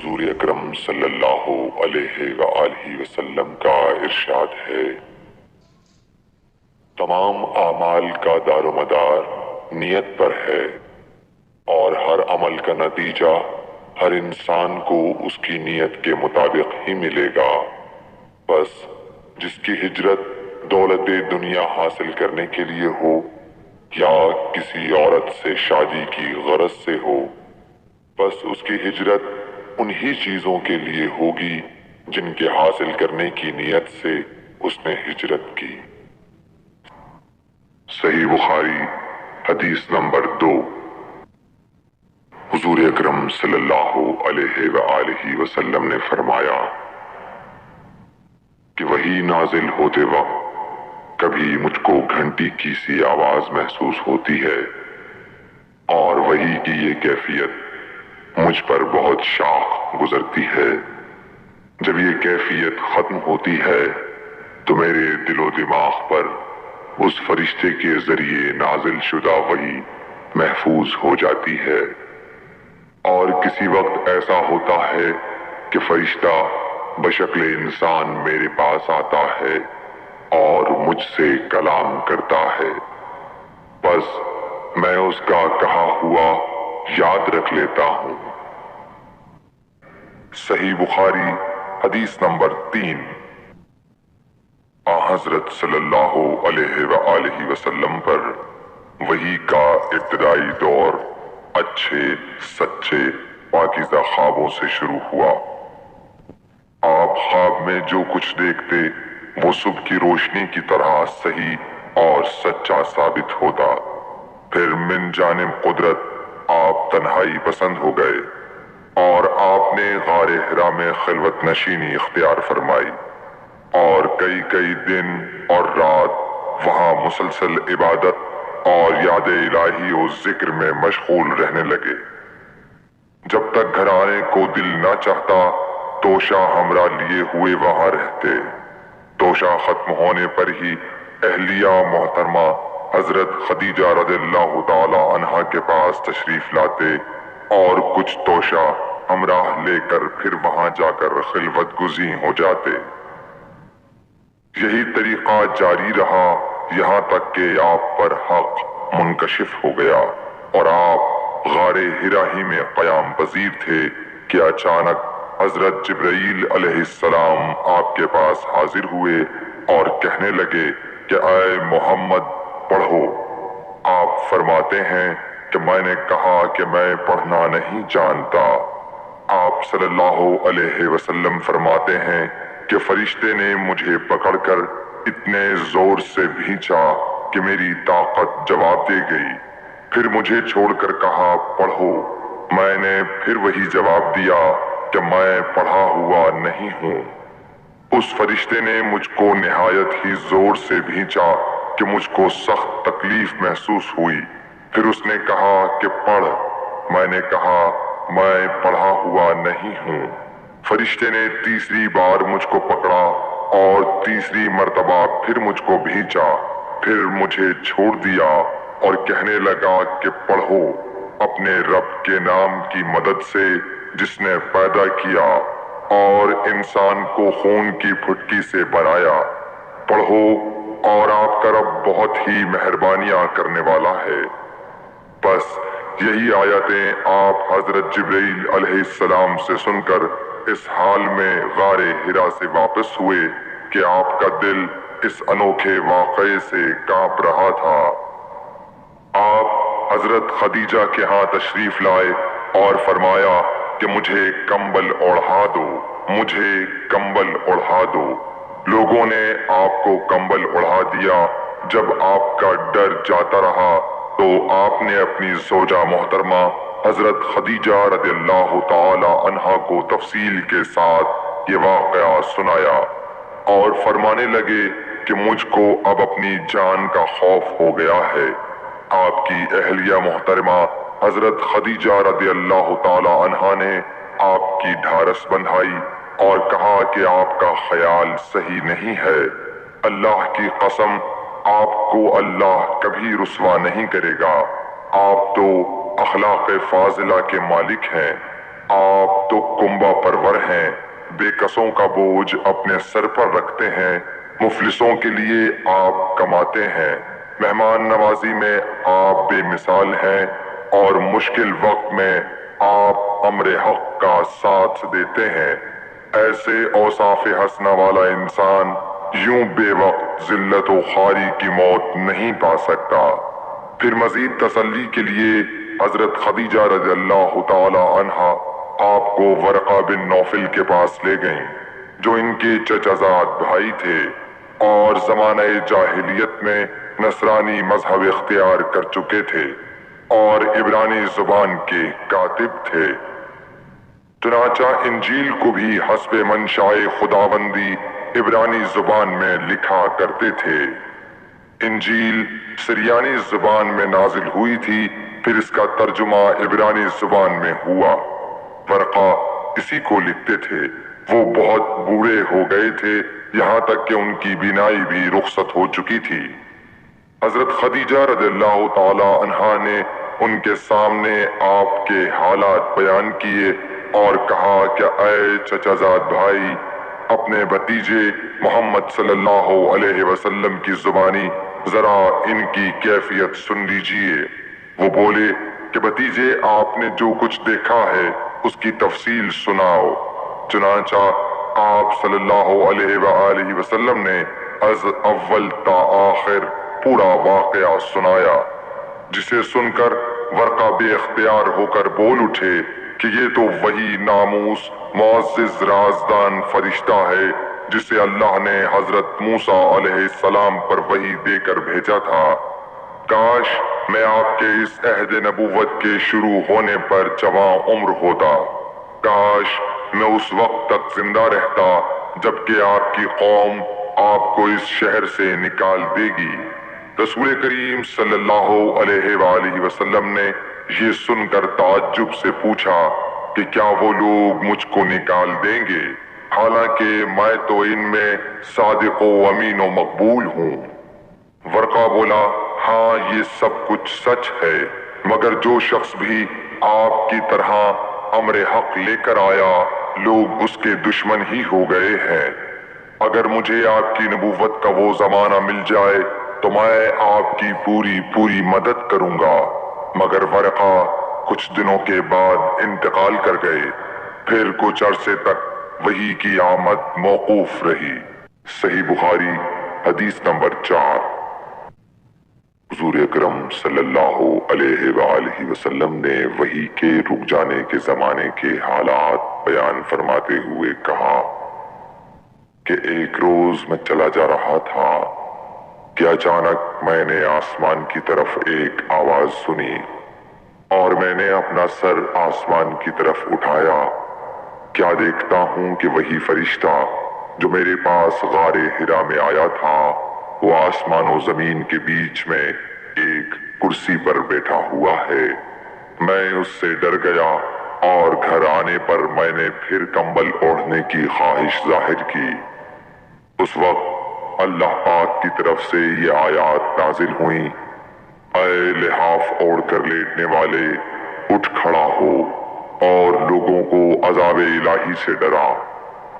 حضور اکرم صلی اللہ علیہ وآلہ وسلم کا ارشاد ہے، تمام اعمال کا دار و مدار نیت پر ہے اور ہر عمل کا نتیجہ ہر انسان کو اس کی نیت کے مطابق ہی ملے گا۔ بس جس کی ہجرت دولت دنیا حاصل کرنے کے لیے ہو یا کسی عورت سے شادی کی غرض سے ہو، بس اس کی ہجرت انہی چیزوں کے لیے ہوگی جن کے حاصل کرنے کی نیت سے اس نے ہجرت کی۔ صحیح بخاری حدیث نمبر 2۔ حضور اکرم صلی اللہ علیہ وآلہ وسلم نے فرمایا کہ وحی نازل ہوتے وقت کبھی مجھ کو گھنٹی کی سی آواز محسوس ہوتی ہے اور وحی کی یہ کیفیت مجھ پر بہت شاخ گزرتی ہے۔ جب یہ کیفیت ختم ہوتی ہے تو میرے دل و دماغ پر اس فرشتے کے ذریعے نازل شدہ وحی محفوظ ہو جاتی ہے، اور کسی وقت ایسا ہوتا ہے کہ فرشتہ بشکل انسان میرے پاس آتا ہے اور مجھ سے کلام کرتا ہے، بس میں اس کا کہا ہوا یاد رکھ لیتا ہوں۔ صحیح بخاری حدیث نمبر 3۔ حضرت صلی اللہ علیہ وآلہ وسلم پر وحی کا ابتدائی دور اچھے سچے پاکیزہ خوابوں سے شروع ہوا۔ آپ خواب میں جو کچھ دیکھتے وہ صبح کی روشنی کی طرح صحیح اور سچا ثابت ہوتا۔ پھر من جانب قدرت آپ تنہائی پسند ہو گئے اور آپ نے غار حرا میں خلوت نشینی اختیار فرمائی اور کئی دن اور رات وہاں مسلسل عبادت اور یاد الہی و ذکر میں مشغول رہنے لگے۔ جب تک گھر آنے کو دل نہ چاہتا توشہ ہمراہ لیے ہوئے وہاں رہتے۔ توشہ ختم ہونے پر ہی اہلیہ محترمہ حضرت خدیجہ رضی اللہ تعالی عنہا کے پاس تشریف لاتے اور کچھ توشہ ہمراہ لے کر پھر وہاں جا کر خلوت گزین ہو جاتے۔ یہی طریقہ جاری رہا یہاں تک کہ آپ پر حق منکشف ہو گیا اور آپ غار حرا ہی میں قیام پذیر تھے کہ اچانک حضرت جبرائیل علیہ السلام آپ کے پاس حاضر ہوئے اور کہنے لگے کہ اے محمد پڑھو۔ آپ فرماتے ہیں کہ میں نے کہا کہ میں پڑھنا نہیں جانتا۔ آپ صلی اللہ علیہ وسلم فرماتے ہیں کہ فرشتے نے مجھے پکڑ کر اتنے زور سے بھینچا کہ میری طاقت جواب دے گئی۔ پھر مجھے چھوڑ کر کہا پڑھو۔ میں نے پھر وہی جواب دیا کہ میں پڑھا ہوا نہیں ہوں۔ اس فرشتے نے مجھ کو نہایت ہی زور سے بھینچا کہ مجھ کو سخت تکلیف محسوس ہوئی۔ پھر اس نے کہا کہ پڑھ۔ میں نے کہا میں پڑھا ہوا نہیں ہوں۔ فرشتے نے تیسری بار مجھ کو پکڑا اور تیسری مرتبہ پھر مجھ کو بھینچا، پھر مجھے چھوڑ دیا اور کہنے لگا کہ پڑھو اپنے رب کے نام کی مدد سے جس نے پیدا کیا اور انسان کو خون کی پھٹکی سے بنایا۔ پڑھو اور آپ کا رب بہت ہی مہربانیاں کرنے والا ہے۔ بس یہی آیتیں آپ حضرت جبرائیل علیہ السلام سے سن کر اس حال میں غار حرا سے واپس ہوئے کہ آپ کا دل اس انوکھے واقعے سے کانپ رہا تھا۔ آپ حضرت خدیجہ کے ہاں تشریف لائے اور فرمایا کہ مجھے کمبل اوڑھا دو، مجھے کمبل اوڑھا دو۔ لوگوں نے آپ کو کمبل اوڑھا دیا۔ جب آپ کا ڈر جاتا رہا تو آپ نے اپنی زوجہ محترمہ حضرت خدیجہ رضی اللہ تعالی عنہا کو تفصیل کے ساتھ یہ واقعہ سنایا اور فرمانے لگے کہ مجھ کو اب اپنی جان کا خوف ہو گیا ہے۔ آپ کی اہلیہ محترمہ حضرت خدیجہ رضی اللہ تعالی عنہا نے آپ کی ڈھارس بندھائی اور کہا کہ آپ کا خیال صحیح نہیں ہے۔ اللہ کی قسم آپ کو اللہ کبھی رسوا نہیں کرے گا۔ آپ تو اخلاق فاضلہ کے مالک ہیں۔ آپ تو کنبہ پرور ہیں، بے کسوں کا بوجھ اپنے سر پر رکھتے ہیں، مفلسوں کے لیے آپ کماتے ہیں، مہمان نوازی میں آپ بے مثال ہیں، اور مشکل وقت میں آپ امر حق کا ساتھ دیتے ہیں۔ ایسے اوصاف حسنہ والا انسان یوں بے وقت ذلت و خواری کی موت نہیں پا سکتا۔ پھر مزید تسلی کے لیے حضرت خدیجہ رضی اللہ تعالی عنہا آپ کو ورقہ بن نوفل کے پاس لے گئیں، جو ان کے چچا زاد بھائی تھے اور زمانہ جاہلیت میں نصرانی مذہب اختیار کر چکے تھے اور عبرانی زبان کے کاتب تھے۔ چنانچہ انجیل کو بھی حسب منشائے خداوندی عبرانی زبان میں لکھا کرتے تھے۔ انجیل سریانی زبان میں نازل ہوئی تھی، پھر اس کا ترجمہ عبرانی زبان میں ہوا۔ ورقہ اسی کو لکھتے تھے۔ وہ بہت بوڑھے ہو گئے تھے، یہاں تک کہ ان کی بینائی بھی رخصت ہو چکی تھی۔ حضرت خدیجہ رضی اللہ تعالی عنہا نے ان کے سامنے آپ کے حالات بیان کیے اور کہا کہ اے چچا زاد بھائی، اپنے بھتیجے محمد صلی اللہ علیہ وسلم کی زبانی ذرا ان کی کیفیت سن لیجئے۔ وہ بولے کہ بھتیجے، آپ نے جو کچھ دیکھا ہے اس کی تفصیل سناؤ۔ چنانچہ آپ صلی اللہ علیہ وآلہ وسلم نے از اول تا آخر پورا واقعہ سنایا، جسے سن کر ورقہ بے اختیار ہو کر بول اٹھے کہ یہ تو وہی ناموس معزز رازدان فرشتہ ہے جسے اللہ نے حضرت موسیٰ علیہ السلام پر وحی دے کر بھیجا تھا۔ کاش میں آپ کے اس عہد نبوت کے شروع ہونے پر جواں عمر ہوتا، کاش میں اس وقت تک زندہ رہتا جبکہ آپ کی قوم آپ کو اس شہر سے نکال دے گی۔ رسول کریم صلی اللہ علیہ وآلہ وسلم نے یہ سن کر تعجب سے پوچھا کہ کیا وہ لوگ مجھ کو نکال دیں گے، حالانکہ میں تو ان میں صادق و امین و مقبول ہوں۔ ورقہ بولا، ہاں یہ سب کچھ سچ ہے، مگر جو شخص بھی آپ کی طرح امر حق لے کر آیا لوگ اس کے دشمن ہی ہو گئے ہیں۔ اگر مجھے آپ کی نبوت کا وہ زمانہ مل جائے تو میں آپ کی پوری مدد کروں گا۔ مگر ورقہ کچھ دنوں کے بعد انتقال کر گئے، پھر کچھ عرصے تک وحی کی آمد موقوف رہی۔ صحیح بخاری حدیث نمبر 4۔ حضور اکرم صلی اللہ علیہ وآلہ وسلم نے وحی کے رک جانے کے زمانے کے حالات بیان فرماتے ہوئے کہا کہ ایک روز میں چلا جا رہا تھا کہ اچانک میں نے آسمان کی طرف ایک آواز سنی اور میں نے اپنا سر آسمان کی طرف اٹھایا۔ کیا دیکھتا ہوں کہ وہی فرشتہ جو میرے پاس غار حرا میں آیا تھا وہ آسمان و زمین کے بیچ میں ایک کرسی پر بیٹھا ہوا ہے۔ میں اس سے ڈر گیا اور گھر آنے پر میں نے پھر کمبل اوڑھنے کی خواہش ظاہر کی۔ اس وقت اللہ پاک کی طرف سے یہ آیات نازل ہوئیں، اے لحاف اوڑھ کر لیٹنے والے، اٹھ کھڑا ہو اور لوگوں کو عذاب الہی سے ڈرا،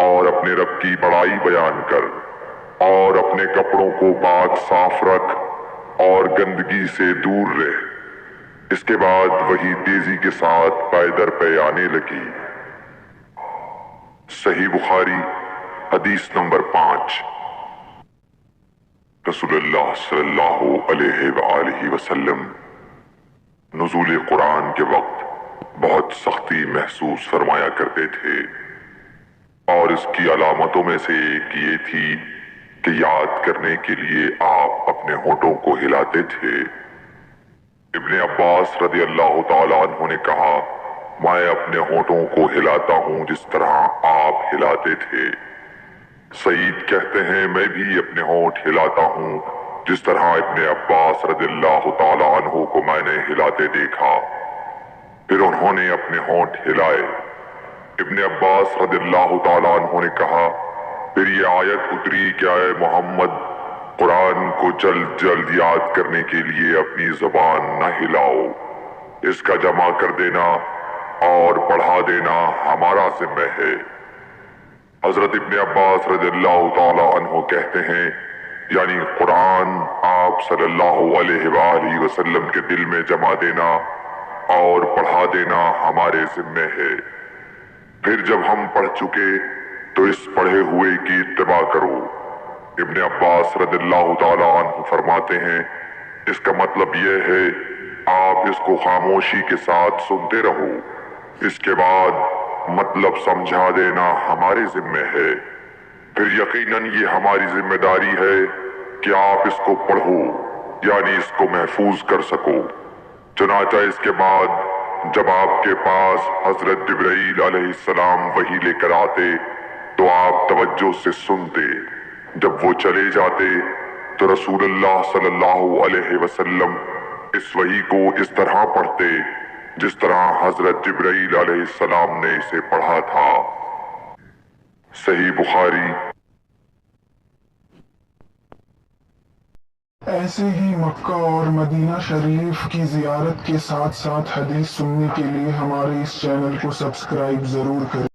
اور اپنے رب کی بڑائی بیان کر، اور اپنے کپڑوں کو پاک صاف رکھ اور گندگی سے دور رہ۔ اس کے بعد وہی تیزی کے ساتھ پے در پے آنے لگی۔ صحیح بخاری حدیث نمبر 5۔ رسول اللہ صلی اللہ علیہ وآلہ وسلم نزول قرآن کے وقت بہت سختی محسوس فرمایا کرتے تھے، اور اس کی علامتوں میں سے ایک یہ تھی کہ یاد کرنے کے لیے آپ اپنے ہونٹوں کو ہلاتے تھے۔ ابن عباس رضی اللہ تعالی عنہ نے کہا، میں اپنے ہونٹوں کو ہلاتا ہوں جس طرح آپ ہلاتے تھے۔ سعید کہتے ہیں، میں بھی اپنے ہونٹ ہلاتا ہوں جس طرح ابن عباس رضی اللہ تعالی عنہ کو میں نے ہلاتے دیکھا۔ پھر انہوں نے اپنے ہونٹ ہلائے۔ ابن عباس رضی اللہ تعالی عنہ نے کہا، پھر یہ آیت اتری کہ اے محمد، قرآن کو جلد جلد یاد کرنے کے لیے اپنی زبان نہ ہلاؤ، اس کا جمع کر دینا اور پڑھا دینا ہمارا ذمہ ہے۔ حضرت ابن عباس رضی اللہ تعالی عنہ کہتے ہیں یعنی قرآن آپ صلی اللہ علیہ وآلہ وسلم کے دل میں جما دینا اور پڑھا دینا ہمارے ذمہ ہے۔ پھر جب ہم پڑھ چکے تو اس پڑھے ہوئے کی اتباع کرو۔ ابن عباس رضی اللہ تعالی عنہ فرماتے ہیں اس کا مطلب یہ ہے آپ اس کو خاموشی کے ساتھ سنتے رہو، اس کے بعد مطلب سمجھا دینا ہمارے ذمہ ہے۔ پھر یقیناً یہ ہماری ذمہ داری ہے کہ آپ اس کو پڑھو یعنی اس کو محفوظ کر سکو۔ چنانچہ اس کے بعد جب آپ کے پاس حضرت جبرائیل علیہ السلام وحی لے کر آتے تو آپ توجہ سے سنتے، جب وہ چلے جاتے تو رسول اللہ صلی اللہ علیہ وسلم اس وحی کو اس طرح پڑھتے جس طرح حضرت جبرائیل علیہ السلام نے اسے پڑھا تھا۔ صحیح بخاری۔ ایسے ہی مکہ اور مدینہ شریف کی زیارت کے ساتھ ساتھ حدیث سننے کے لیے ہمارے اس چینل کو سبسکرائب ضرور کریں۔